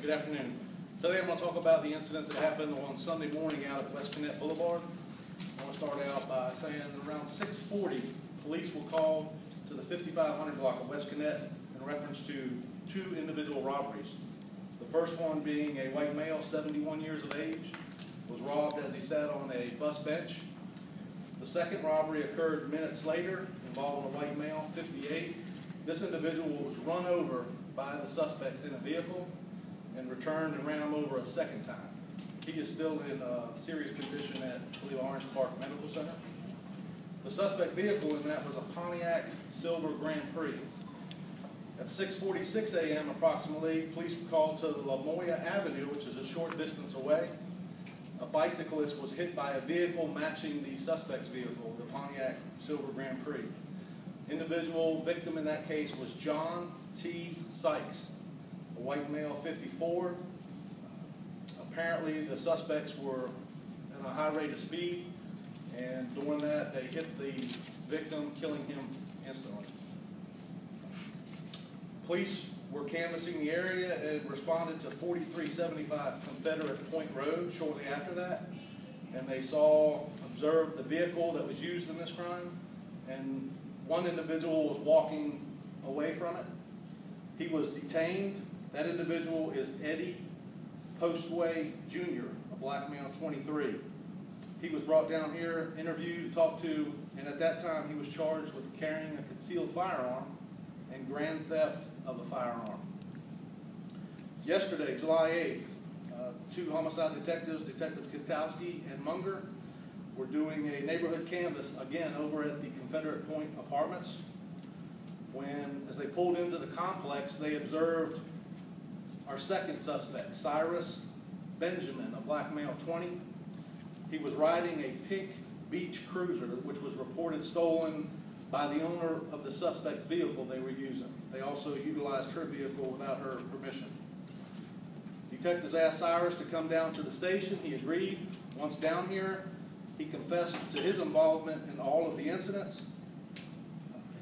Good afternoon. Today I'm going to talk about the incident that happened on Sunday morning out at Westconnett Blvd. I want to start out by saying around 6:40, police were called to the 5500 block of Wesconnett in reference to two individual robberies. The first one being a white male, 71 years of age, was robbed as he sat on a bus bench. The second robbery occurred minutes later, involving a white male, 58. This individual was run over by the suspects in a vehicle and returned and ran him over a second time. He is still in serious condition at, I believe, Orange Park Medical Center. The suspect vehicle in that was a Pontiac Silver Grand Prix. At 6:46 a.m. approximately, police were called to La Moya Avenue, which is a short distance away. A bicyclist was hit by a vehicle matching the suspect's vehicle, the Pontiac Silver Grand Prix. Individual victim in that case was John T. Sykes, a white male, 54. Apparently the suspects were at a high rate of speed, and during that they hit the victim, killing him instantly. Police were canvassing the area and responded to 4375 Confederate Point Road shortly after that, and they observed the vehicle that was used in this crime, and one individual was walking away from it. He was detained. That individual is Eddie Postway Jr., a black male, 23. He was brought down here, interviewed, talked to, and at that time he was charged with carrying a concealed firearm and grand theft of a firearm. Yesterday, July 8th, two homicide detectives, Detectives Kotowski and Munger, were doing a neighborhood canvass again over at the Confederate Point Apartments. As they pulled into the complex, they observed our second suspect, Cyrus Benjamin, a black male, 20. He was riding a pink beach cruiser, which was reported stolen by the owner of the suspect's vehicle they were using. They also utilized her vehicle without her permission. Detectives asked Cyrus to come down to the station. He agreed. Once down here, he confessed to his involvement in all of the incidents.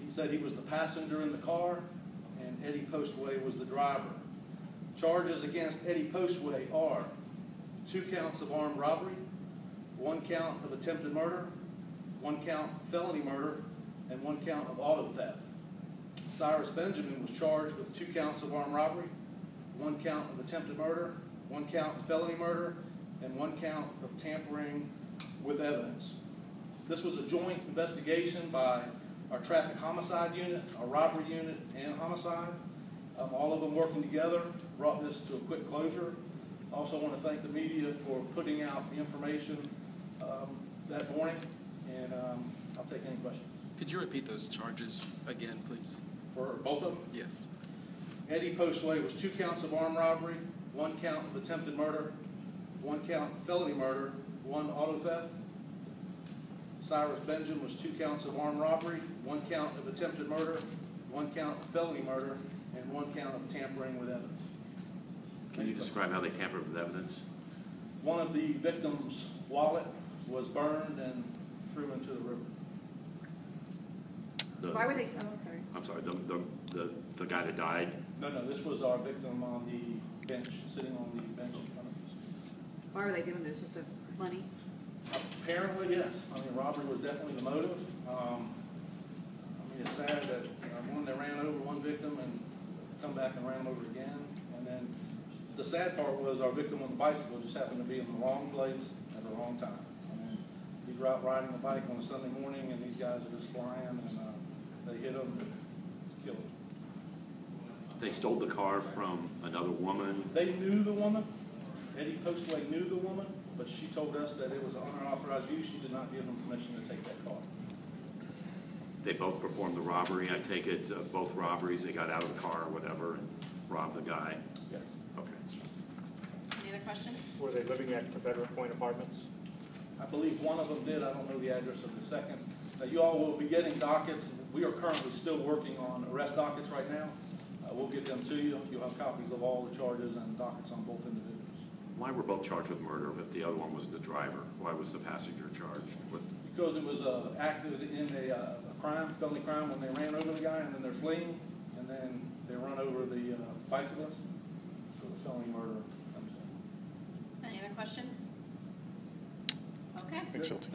He said he was the passenger in the car, and Eddie Postway was the driver. Charges against Eddie Postway are 2 counts of armed robbery, 1 count of attempted murder, 1 count of felony murder, and 1 count of auto theft. Cyrus Benjamin was charged with 2 counts of armed robbery, 1 count of attempted murder, 1 count of felony murder, and 1 count of tampering with evidence. This was a joint investigation by our traffic homicide unit, our robbery unit, and homicide. All of them working together brought this to a quick closure. I also want to thank the media for putting out the information that morning, and I'll take any questions. Could you repeat those charges again, please? For both of them? Yes. Eddie Postway was 2 counts of armed robbery, 1 count of attempted murder, 1 count of felony murder, 1 auto theft. Cyrus Benjamin was 2 counts of armed robbery, 1 count of attempted murder, 1 count of felony murder, and 1 count of tampering with evidence. Can you describe how they tampered with evidence? One of the victim's wallet was burned and threw into the river. Why were they? Oh, I'm sorry. I'm sorry. The guy that died. No, this was our victim on the bench, sitting on the bench in front of us. Why were they doing this? Just money? Apparently, yes. I mean, robbery was definitely the motive. It's sad that when they ran over one victim and come back and ran him over again. And then the sad part was our victim on the bicycle just happened to be in the wrong place at the wrong time. I mean, he's out riding a bike on a Sunday morning, and these guys are just flying, and they hit him and killed him. They stole the car from another woman. They knew the woman. Eddie Postway knew the woman, but she told us that it was unauthorized use. She did not give them permission to take that car. They both performed the robbery. I take it both robberies, they got out of the car or whatever and robbed the guy. Yes. Okay. Any other questions? Were they living at Confederate Point Apartments? I believe one of them did. I don't know the address of the second. You all will be getting dockets. We are currently still working on arrest dockets right now. We'll get them to you. You'll have copies of all the charges and dockets on both individuals. Why were both charged with murder if the other one was the driver? Why was the passenger charged with? Because it was acted in a felony crime, when they ran over the guy and then they're fleeing, and then they run over the bicyclist. So the felony murder questions? Okay. Thanks, Hilton.